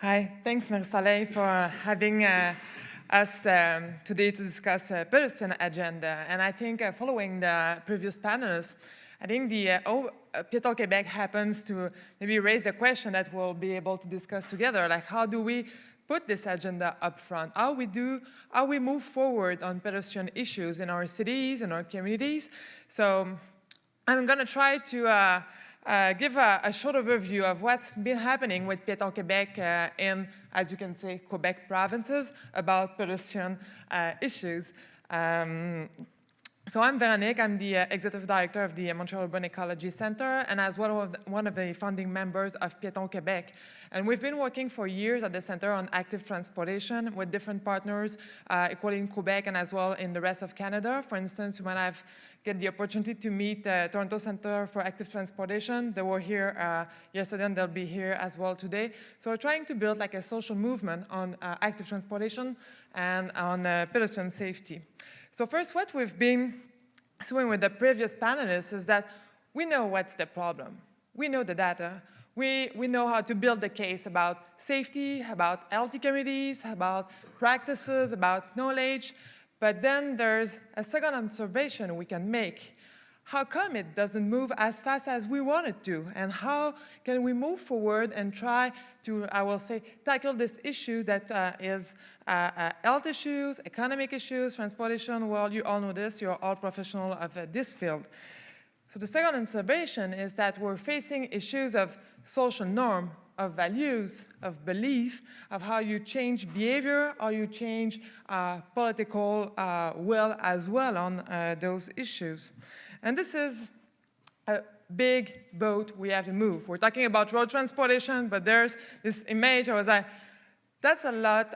Hi, thanks Marie-Soleil for having us today to discuss pedestrian agenda. And I think following the previous panelists, I think the Piéton Québec happens to maybe raise the question that we'll be able to discuss together, like how do we put this agenda up front? How we move forward on pedestrian issues in our cities, in our communities. So I'm going to try to give a short overview of what's been happening with Piéton Québec in, as you can say, Quebec provinces about pedestrian issues. So I'm Veronique. I'm the Executive Director of the Montreal Urban Ecology Center and as well one of the founding members of Piéton Québec. And we've been working for years at the center on active transportation with different partners, equally in Quebec and as well in the rest of Canada. For instance, when I've get the opportunity to meet the Toronto Center for Active Transportation. They were here yesterday and they'll be here as well today. So we're trying to build like a social movement on active transportation and on pedestrian safety. So first, what we've been doing with the previous panelists is that we know what's the problem. We know the data. We know how to build the case about safety, about healthy communities, about practices, about knowledge. But then there's a second observation we can make. How come it doesn't move as fast as we want it to? And how can we move forward and try to, I will say, tackle this issue that is health issues, economic issues, transportation? Well, you all know this. You're all professionals of this field. So the second observation is that we're facing issues of social norm, of values, of belief, of how you change behavior, or you change political will as well on those issues. And this is a big boat we have to move. We're talking about road transportation, but there's this image. I was like, that's a lot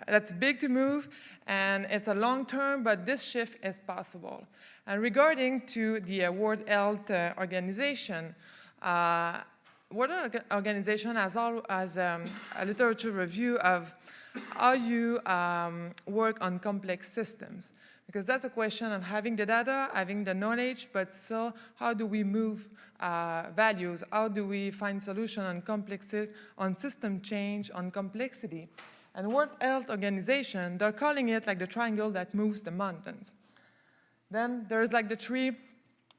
that's big to move, and it's a long term, but this shift is possible. And regarding to the World Health Organization, World Health Organization has a literature review of how you work on complex systems. Because that's a question of having the data, having the knowledge, but still, how do we move values? How do we find solution on complexity, on system change, on complexity? And World Health Organization, they're calling it like the triangle that moves the mountains. Then there's like the three,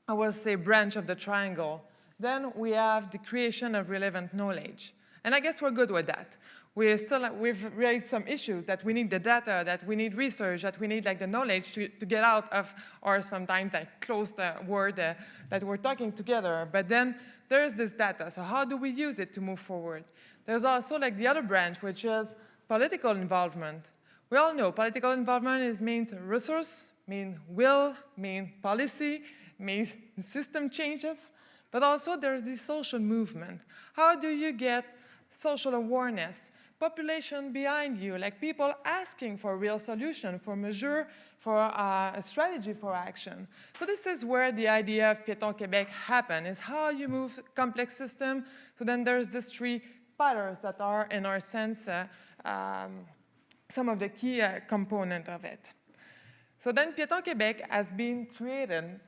I will say, branch of the triangle. Then we have the creation of relevant knowledge. And I guess we're good with that. We've raised some issues that we need the data, that we need research, that we need like the knowledge to get out of, or sometimes like close the word that we're talking together. But then there's this data. So how do we use it to move forward? There's also like the other branch, which is political involvement. We all know political involvement means resource, means will, means policy, means system changes. But also there's the social movement. How do you get social awareness, population behind you, like people asking for a real solution, for measure, for a strategy for action. So this is where the idea of Piéton Québec happened, is how you move complex system. So then there's these three pillars that are, in our sense, some of the key components of it. So then Piéton Québec has been created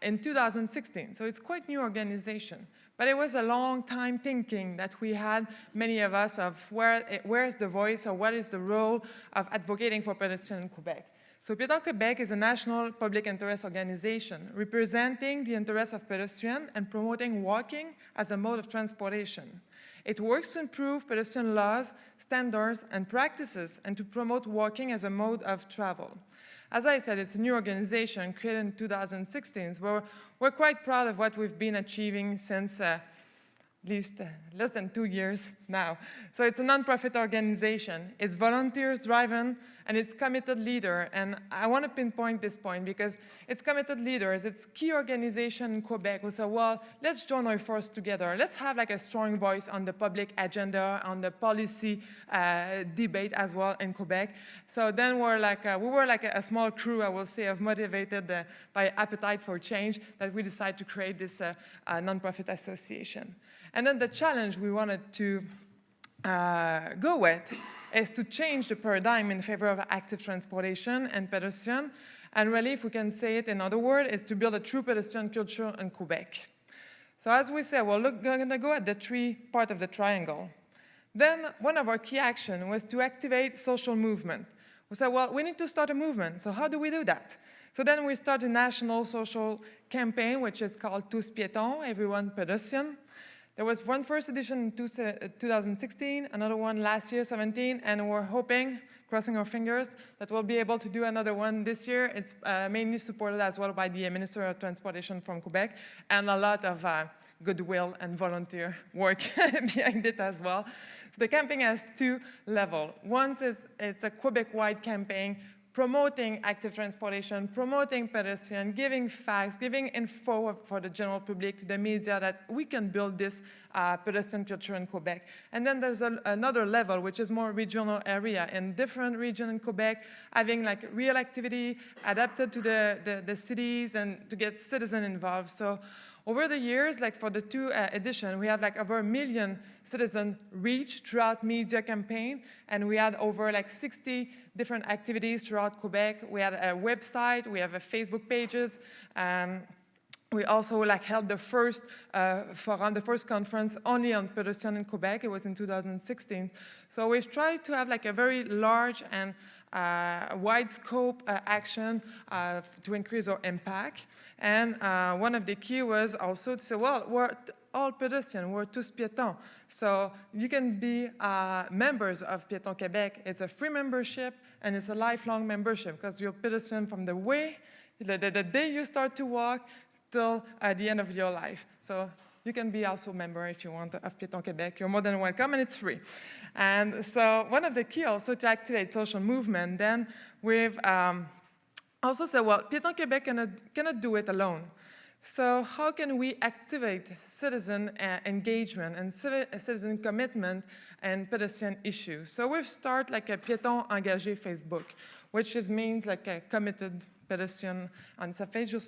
in 2016, so it's quite new organization. But it was a long time thinking that we had, many of us, of where's the voice or what is the role of advocating for pedestrians in Quebec. So Piéton Québec is a national public interest organization representing the interests of pedestrians and promoting walking as a mode of transportation. It works to improve pedestrian laws, standards, and practices, and to promote walking as a mode of travel. As I said, it's a new organization created in 2016. We're quite proud of what we've been achieving since at least less than 2 years now. So it's a nonprofit organization. It's volunteers-driven, and it's committed leader. And I want to pinpoint this point because it's committed leaders. It's key organization in Quebec who say, well, let's join our forces together. Let's have like a strong voice on the public agenda, on the policy debate as well in Quebec. So then we were like a small crew, I will say, of motivated by appetite for change that we decided to create this nonprofit association. And then the challenge we wanted to go with is to change the paradigm in favor of active transportation and pedestrian. And really, if we can say it in other words, is to build a true pedestrian culture in Quebec. So as we said, we're going to go at the three part of the triangle. Then one of our key actions was to activate social movement. We said, well, we need to start a movement. So how do we do that? So then we start a national social campaign, which is called Tous Piétons, Everyone Pedestrian. There was one first edition in 2016, another one last year, 17, and we're hoping, crossing our fingers, that we'll be able to do another one this year. It's mainly supported as well by the Minister of Transportation from Quebec, and a lot of goodwill and volunteer work behind it as well. So the campaign has two levels. One is it's a Quebec-wide campaign promoting active transportation, promoting pedestrian, giving facts, giving info for the general public, to the media, that we can build this pedestrian culture in Quebec. And then there's another level, which is more regional area, in different regions in Quebec, having like real activity adapted to the cities and to get citizens involved. So over the years, like for the two editions, we have like over 1 million citizens reached throughout media campaign, and we had over like 60 different activities throughout Quebec. We had a website, we have a Facebook pages. We also like held the first forum, the first conference only on pedestrian in Quebec. It was in 2016. So we've tried to have like a very large and wide scope action to increase our impact. And one of the key was also to say, well, we're all pedestrians, we're tous piétons. So you can be members of Piéton Québec. It's a free membership and it's a lifelong membership, because you're pedestrian from the day you start to walk till the end of your life. So you can be also a member if you want of Piéton Québec. You're more than welcome, and it's free. And so one of the key also to activate social movement, then we've also said, well, Piéton Québec cannot do it alone. So how can we activate citizen engagement and citizen commitment and pedestrian issues? So we've started like a Piéton Engagé Facebook, which means like a committed pedestrian on a Facebook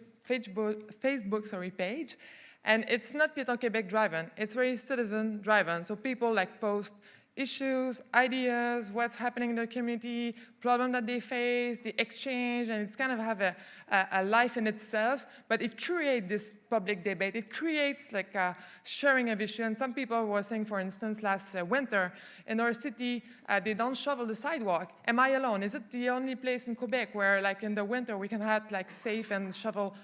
page. And it's not Piéton Québec driven, it's very citizen driven. So people like post issues, ideas, what's happening in the community, problem that they face, the exchange, and it's kind of have a life in itself, but it creates this public debate. It creates like a sharing of issues. And some people were saying, for instance, last winter, in our city, they don't shovel the sidewalk. Am I alone? Is it the only place in Quebec where like in the winter we can have like safe and shovel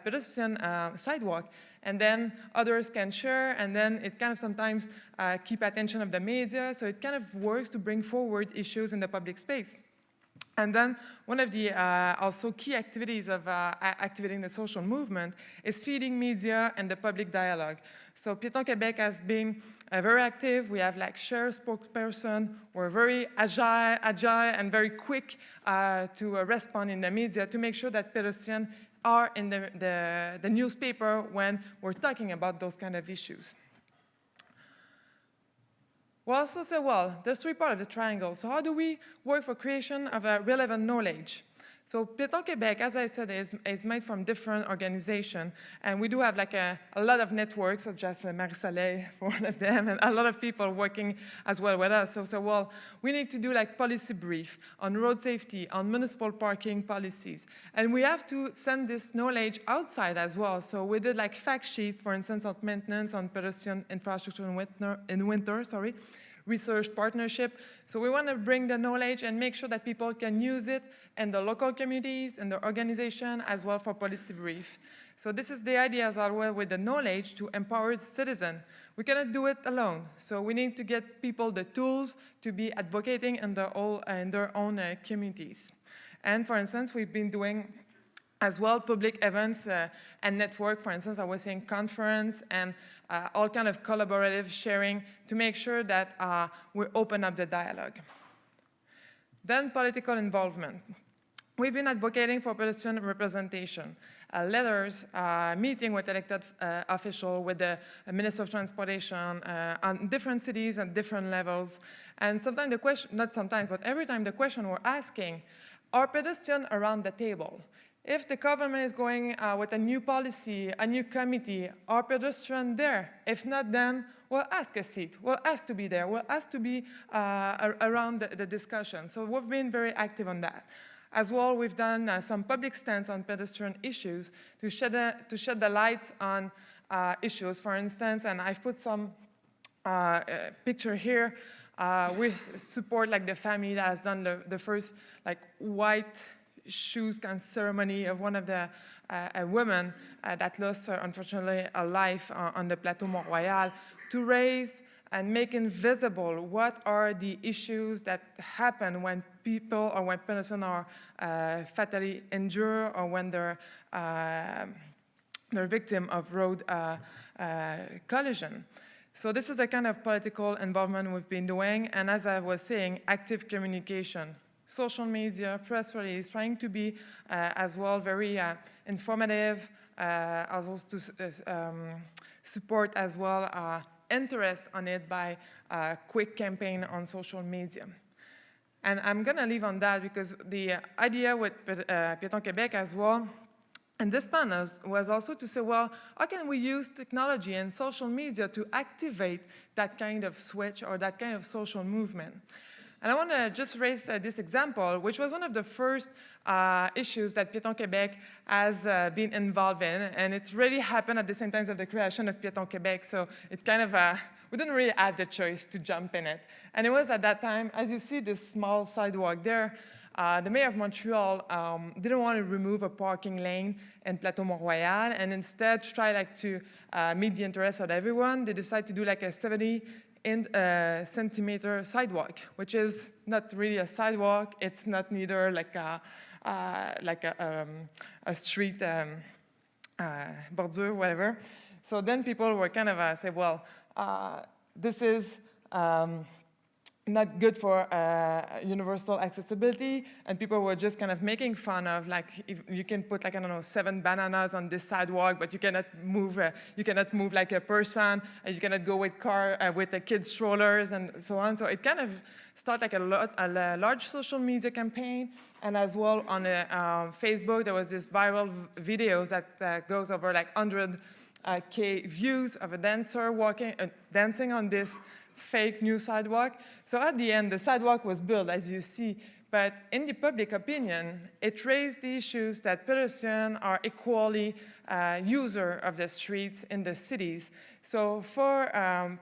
pedestrian sidewalk? And then others can share, and then it kind of sometimes keep attention of the media, so it kind of works to bring forward issues in the public space. And then one of the also key activities of activating the social movement is feeding media and the public dialogue. So Piéton Québec has been very active. We have like share spokesperson. We're very agile and very quick to respond in the media to make sure that pedestrians are in the newspaper when we're talking about those kind of issues. We also say, well, there's three parts of the triangle. So how do we work for creation of a relevant knowledge? So Piéton Québec, as I said, is made from different organizations, and we do have like a lot of networks, such as Marie-Soleil for one of them, and a lot of people working as well with us. So well, we need to do like policy brief on road safety, on municipal parking policies, and we have to send this knowledge outside as well. So we did like fact sheets, for instance, on maintenance on pedestrian infrastructure in winter, research partnership. So we want to bring the knowledge and make sure that people can use it in the local communities and the organization as well for policy brief. So this is the idea as well with the knowledge to empower citizens. We cannot do it alone. So we need to get people the tools to be advocating in their own communities. And for instance, we've been doing as well public events and network, for instance, I was saying conference and all kind of collaborative sharing to make sure that we open up the dialogue. Then political involvement. We've been advocating for pedestrian representation, letters, meeting with elected officials, with the Minister of Transportation on different cities at different levels. And sometimes the question, not sometimes, but every time the question we're asking, are pedestrians around the table? If the government is going with a new policy, a new committee, are pedestrians there? If not, then we'll ask a seat. We'll ask to be there. We'll ask to be around the discussion. So we've been very active on that. As well, we've done some public stands on pedestrian issues to shed the lights on issues. For instance, and I've put some picture here. We support like the family that has done the first like white shoes kind of ceremony of one of the women that lost unfortunately a life on the Plateau Mont-Royal, to raise and make invisible what are the issues that happen when people or when persons are fatally injured or when they're victim of road collision. So this is the kind of political involvement we've been doing, and as I was saying, active communication, social media, press release, trying to be as well very informative, as well to support as well interest on it by a quick campaign on social media. And I'm going to leave on that because the idea with Pedestrian Quebec as well, and this panel was also to say, well, how can we use technology and social media to activate that kind of switch or that kind of social movement? And I want to just raise this example, which was one of the first issues that Pedestrian Quebec has been involved in, and it really happened at the same time as the creation of Pedestrian Quebec, so it kind of, we didn't really have the choice to jump in it. And it was at that time, as you see this small sidewalk there, the mayor of Montreal didn't want to remove a parking lane in Plateau Mont-Royal, and instead try like to meet the interests of everyone. They decided to do like a 70-centimeter sidewalk, which is not really a sidewalk. It's not neither like a street bordure, whatever. So then people were kind of say, well, this is not good for universal accessibility, and people were just kind of making fun of, like, if you can put, like, I don't know, 7 bananas on this sidewalk, but you cannot move like a person, and you cannot go with with the kids' strollers and so on. So it kind of started like a large social media campaign, and as well on Facebook, there was this viral videos that goes over like 100K views of a dancer dancing on this fake new sidewalk. So at the end, the sidewalk was built, as you see, but in the public opinion, it raised the issues that pedestrians are equally user of the streets in the cities. So for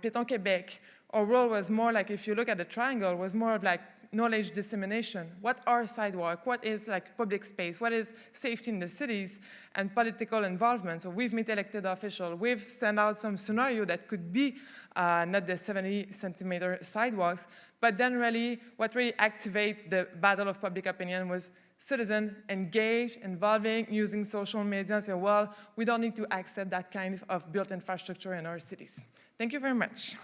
Pedestrian Quebec, our role was more like, if you look at the triangle, was more of like knowledge dissemination. What are sidewalks? What is like public space? What is safety in the cities? And political involvement. So we've met elected officials. We've sent out some scenario that could be not the 70-centimeter sidewalks, but then really what really activate the battle of public opinion was citizen engaged, involving, using social media, and say, well, we don't need to accept that kind of built infrastructure in our cities. Thank you very much.